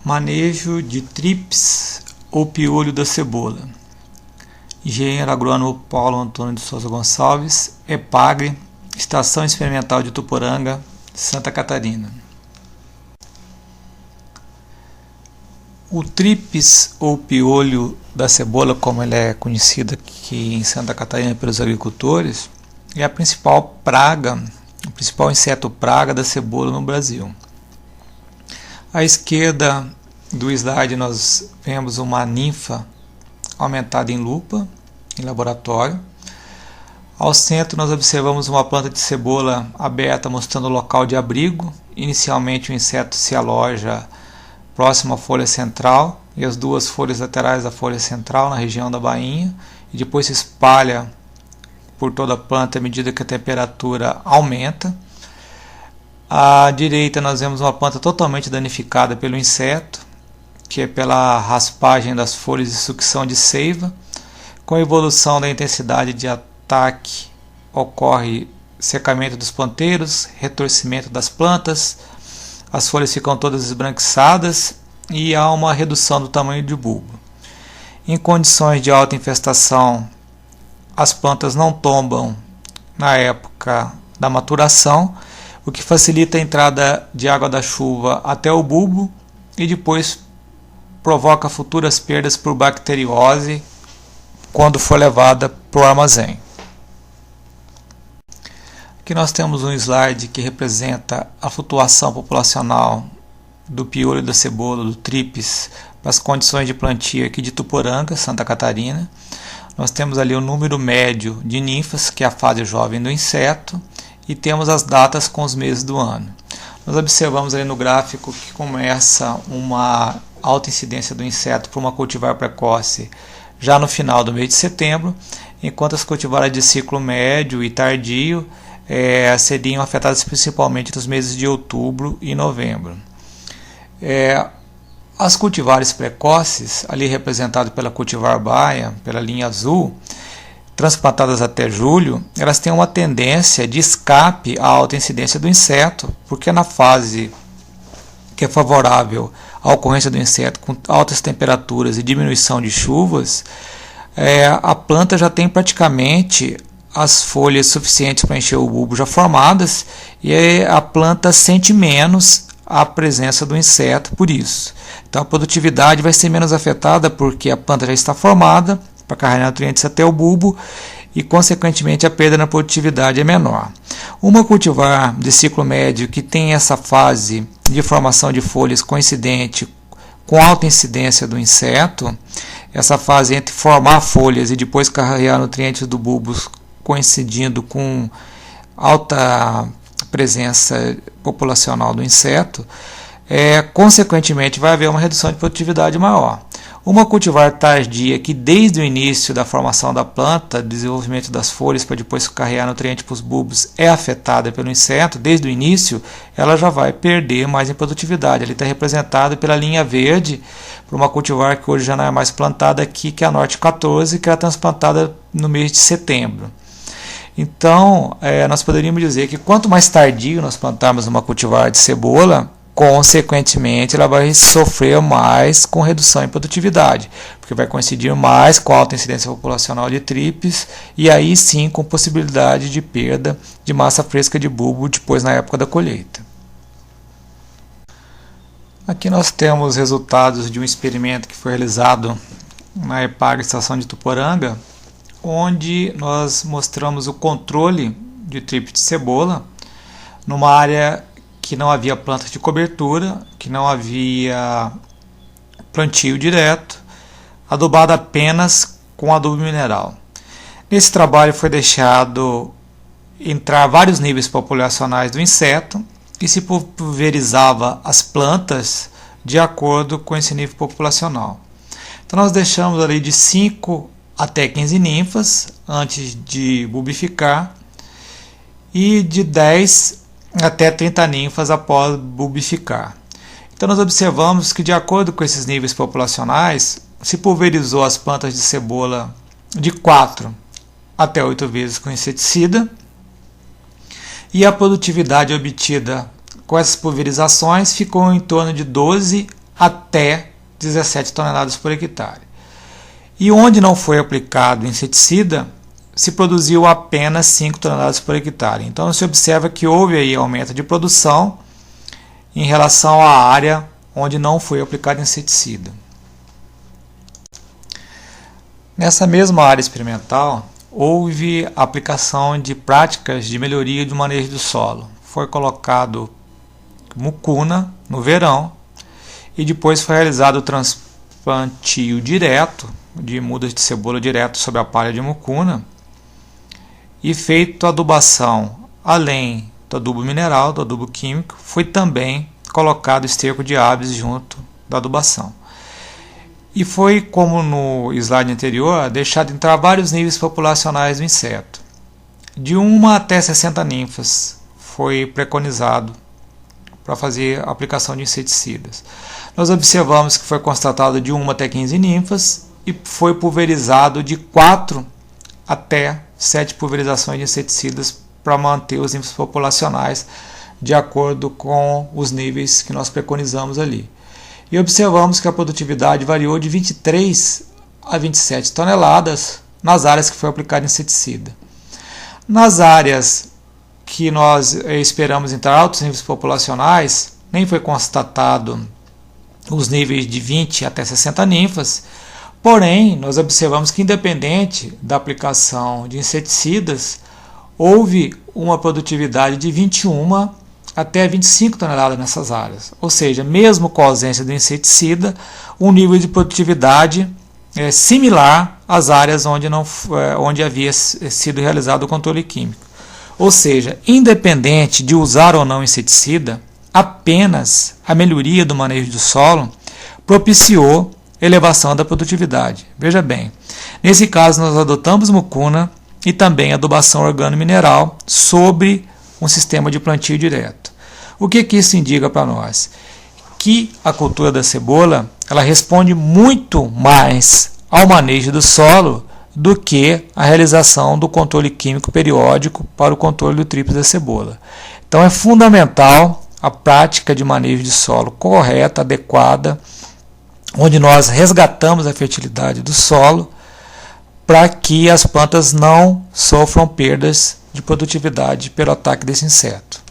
Manejo de trips ou piolho da cebola. Engenheiro agrônomo Paulo Antônio de Souza Gonçalves, EPAGRE, Estação Experimental de Ituporanga, Santa Catarina. O trips ou piolho da cebola, como ele é conhecido aqui em Santa Catarina pelos agricultores, é a principal praga, o principal inseto praga da cebola no Brasil. À esquerda do slide nós vemos uma ninfa aumentada em lupa, em laboratório. Ao centro nós observamos uma planta de cebola aberta mostrando o local de abrigo. Inicialmente o inseto se aloja próximo à folha central e as duas folhas laterais da folha central na região da bainha, e depois se espalha por toda a planta à medida que a temperatura aumenta. À direita nós vemos uma planta totalmente danificada pelo inseto, que é pela raspagem das folhas e sucção de seiva. Com a evolução da intensidade de ataque ocorre secamento dos ponteiros, retorcimento das plantas, as folhas ficam todas esbranquiçadas e há uma redução do tamanho do bulbo. Em condições de alta infestação, as plantas não tombam na época da maturação, o que facilita a entrada de água da chuva até o bulbo e depois provoca futuras perdas por bacteriose quando for levada para o armazém. Aqui nós temos um slide que representa a flutuação populacional do piolho da cebola, do trips, para as condições de plantio aqui de Ituporanga, Santa Catarina. Nós temos ali o número médio de ninfas, que é a fase jovem do inseto, e temos as datas com os meses do ano. Nós observamos ali no gráfico que começa uma alta incidência do inseto para uma cultivar precoce já no final do mês de setembro, enquanto as cultivares de ciclo médio e tardio seriam afetadas principalmente nos meses de outubro e novembro. As cultivares precoces, ali representadas pela cultivar baia, pela linha azul, transplantadas até julho, elas têm uma tendência de escape à alta incidência do inseto, porque na fase que é favorável à ocorrência do inseto com altas temperaturas e diminuição de chuvas, a planta já tem praticamente as folhas suficientes para encher o bulbo já formadas, e a planta sente menos a presença do inseto por isso. Então a produtividade vai ser menos afetada porque a planta já está formada para carregar nutrientes até o bulbo e, consequentemente, a perda na produtividade é menor. Uma cultivar de ciclo médio que tem essa fase de formação de folhas coincidente com alta incidência do inseto, essa fase entre formar folhas e depois carregar nutrientes do bulbo coincidindo com alta presença populacional do inseto, consequentemente vai haver uma redução de produtividade maior. Uma cultivar tardia que desde o início da formação da planta, desenvolvimento das folhas para depois carregar nutrientes para os bulbos, é afetada pelo inseto, desde o início ela já vai perder mais em produtividade. Ele está representado pela linha verde, por uma cultivar que hoje já não é mais plantada aqui, que é a Norte 14, que era transplantada no mês de setembro. Então, nós poderíamos dizer que quanto mais tardio nós plantarmos uma cultivar de cebola, consequentemente ela vai sofrer mais com redução em produtividade, porque vai coincidir mais com a alta incidência populacional de trips e aí sim com possibilidade de perda de massa fresca de bulbo depois na época da colheita. Aqui nós temos os resultados de um experimento que foi realizado na EPAGRE Estação de Ituporanga, onde nós mostramos o controle de trips de cebola numa área que não havia plantas de cobertura, que não havia plantio direto, adubada apenas com adubo mineral. Nesse trabalho foi deixado entrar vários níveis populacionais do inseto e se pulverizava as plantas de acordo com esse nível populacional. Então nós deixamos ali de 5 até 15 ninfas antes de bulbificar e de 10 até 30 ninfas após bulbificar. Então nós observamos que, de acordo com esses níveis populacionais, se pulverizou as plantas de cebola de 4 até 8 vezes com inseticida, e a produtividade obtida com essas pulverizações ficou em torno de 12 até 17 toneladas por hectare. E onde não foi aplicado inseticida, se produziu apenas 5 toneladas por hectare. Então se observa que houve aí aumento de produção em relação à área onde não foi aplicado inseticida. Nessa mesma área experimental, houve aplicação de práticas de melhoria do manejo do solo. Foi colocado mucuna no verão e depois foi realizado o transplantio direto de mudas de cebola direto sobre a palha de mucuna e feito a adubação, além do adubo mineral, do adubo químico, foi também colocado esterco de aves junto da adubação. E foi, como no slide anterior, deixado entrar vários níveis populacionais do inseto. De 1 até 60 ninfas foi preconizado para fazer a aplicação de inseticidas. Nós observamos que foi constatado de 1 até 15 ninfas e foi pulverizado de 4 até 7 pulverizações de inseticidas para manter os níveis populacionais de acordo com os níveis que nós preconizamos ali. E observamos que a produtividade variou de 23 a 27 toneladas nas áreas que foi aplicado inseticida. Nas áreas que nós esperamos entrar altos níveis populacionais, nem foi constatado os níveis de 20 até 60 ninfas, porém, nós observamos que, independente da aplicação de inseticidas, houve uma produtividade de 21 até 25 toneladas nessas áreas. Ou seja, mesmo com a ausência do inseticida, um nível de produtividade é similar às áreas onde havia sido realizado o controle químico. Ou seja, independente de usar ou não inseticida, apenas a melhoria do manejo do solo propiciou elevação da produtividade. Veja bem, nesse caso nós adotamos mucuna e também adubação organo-mineral sobre um sistema de plantio direto. O que isso indica para nós? Que a cultura da cebola ela responde muito mais ao manejo do solo do que a realização do controle químico periódico para o controle do tríplice da cebola. Então é fundamental a prática de manejo de solo correta, adequada, onde nós resgatamos a fertilidade do solo para que as plantas não sofram perdas de produtividade pelo ataque desse inseto.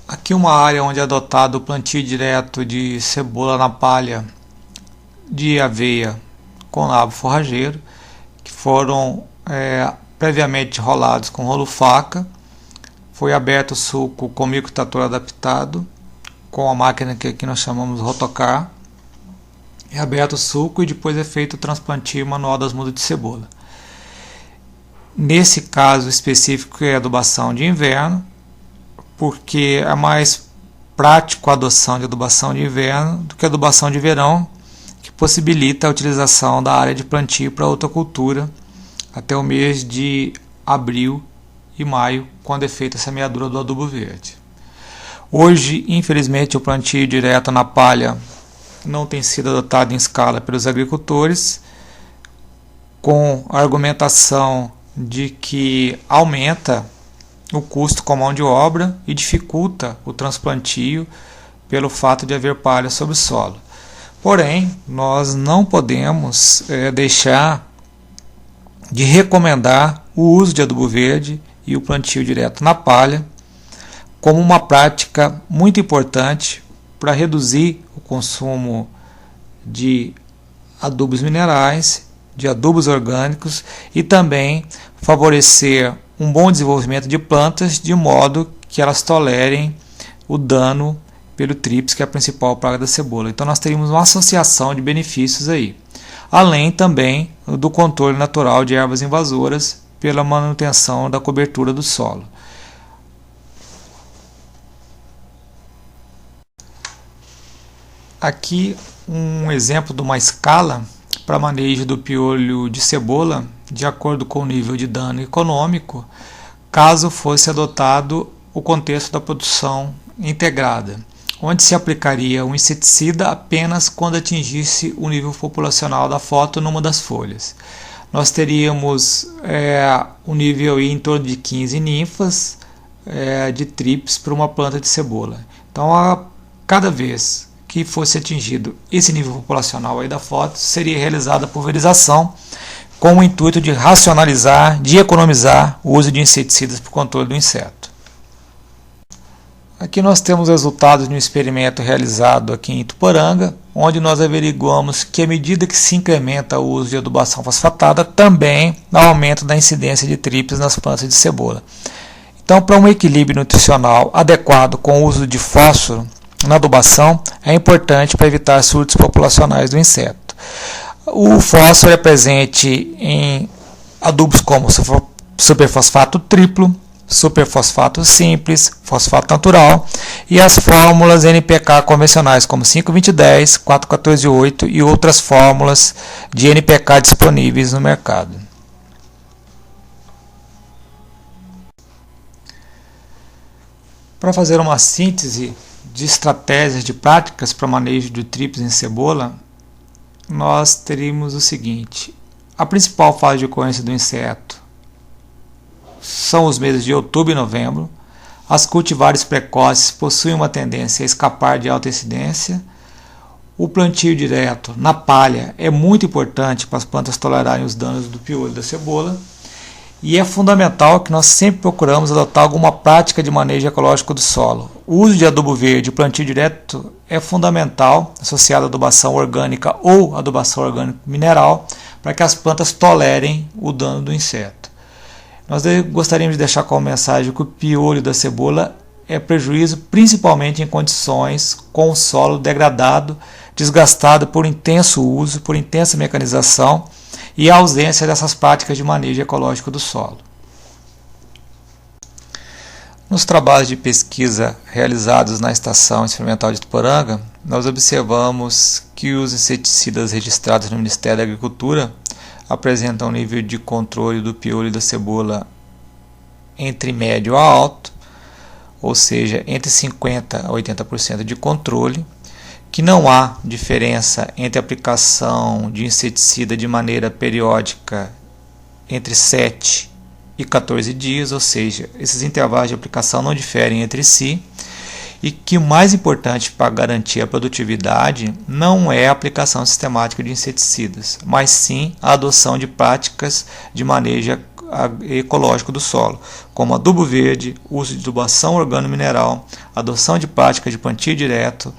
Aqui uma área onde é adotado o plantio direto de cebola na palha de aveia com nabo forrageiro, que foram previamente rolados com rolo faca. Foi aberto o sulco com microtrator adaptado, com a máquina que aqui nós chamamos rotocar. É aberto o sulco e depois é feito o transplantio manual das mudas de cebola. Nesse caso específico é adubação de inverno, porque é mais prático a adoção de adubação de inverno do que a adubação de verão, que possibilita a utilização da área de plantio para outra cultura até o mês de abril e maio, quando é feita a semeadura do adubo verde. Hoje, infelizmente, o plantio direto na palha não tem sido adotado em escala pelos agricultores, com a argumentação de que aumenta o custo com a mão de obra e dificulta o transplantio pelo fato de haver palha sobre o solo. Porém, nós não podemos deixar de recomendar o uso de adubo verde e o plantio direto na palha como uma prática muito importante para reduzir o consumo de adubos minerais, de adubos orgânicos e também favorecer um bom desenvolvimento de plantas de modo que elas tolerem o dano pelo trips, que é a principal praga da cebola. Então nós teríamos uma associação de benefícios aí, além também do controle natural de ervas invasoras pela manutenção da cobertura do solo. Aqui um exemplo de uma escala para manejo do piolho de cebola de acordo com o nível de dano econômico, caso fosse adotado o contexto da produção integrada, onde se aplicaria um inseticida apenas quando atingisse o nível populacional da foto numa das folhas. Nós teríamos um nível em torno de 15 ninfas de trips para uma planta de cebola. Então, a cada vez que fosse atingido esse nível populacional aí da foto, seria realizada a pulverização com o intuito de racionalizar, de economizar o uso de inseticidas para o controle do inseto. Aqui nós temos resultados de um experimento realizado aqui em Ituporanga, onde nós averiguamos que à medida que se incrementa o uso de adubação fosfatada, também há aumento da incidência de tríplices nas plantas de cebola. Então, para um equilíbrio nutricional adequado com o uso de fósforo na adubação, é importante para evitar surtos populacionais do inseto. O fósforo é presente em adubos como superfosfato triplo, superfosfato simples, fosfato natural e as fórmulas NPK convencionais como 5,20,10, 4,14,8 e outras fórmulas de NPK disponíveis no mercado. Para fazer uma síntese de estratégias de práticas para manejo de tríplices em cebola, nós teríamos o seguinte: a principal fase de ocorrência do inseto são os meses de outubro e novembro. As cultivares precoces possuem uma tendência a escapar de alta incidência. O plantio direto na palha é muito importante para as plantas tolerarem os danos do piolho da cebola. E é fundamental que nós sempre procuramos adotar alguma prática de manejo ecológico do solo. O uso de adubo verde e plantio direto é fundamental, associado à adubação orgânica ou adubação orgânica mineral, para que as plantas tolerem o dano do inseto. Nós gostaríamos de deixar como mensagem que o piolho da cebola é prejuízo principalmente em condições com o solo degradado, desgastado por intenso uso, por intensa mecanização e a ausência dessas práticas de manejo ecológico do solo. Nos trabalhos de pesquisa realizados na Estação Experimental de Ituporanga, nós observamos que os inseticidas registrados no Ministério da Agricultura apresentam um nível de controle do piolho da cebola entre médio a alto, ou seja, entre 50% a 80% de controle, que não há diferença entre a aplicação de inseticida de maneira periódica entre 7 e 14 dias, ou seja, esses intervalos de aplicação não diferem entre si, e que o mais importante para garantir a produtividade não é a aplicação sistemática de inseticidas, mas sim a adoção de práticas de manejo ecológico do solo, como adubo verde, uso de adubação organo-mineral, adoção de práticas de plantio direto.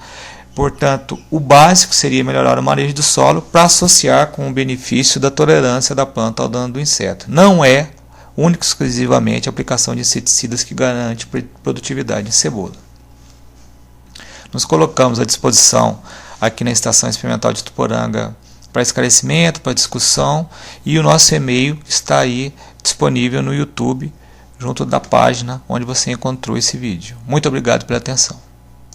Portanto, o básico seria melhorar o manejo do solo para associar com o benefício da tolerância da planta ao dano do inseto. Não é única e exclusivamente a aplicação de inseticidas que garante produtividade em cebola. Nos colocamos à disposição aqui na Estação Experimental de Ituporanga para esclarecimento, para discussão, e o nosso e-mail está aí disponível no YouTube, junto da página onde você encontrou esse vídeo. Muito obrigado pela atenção.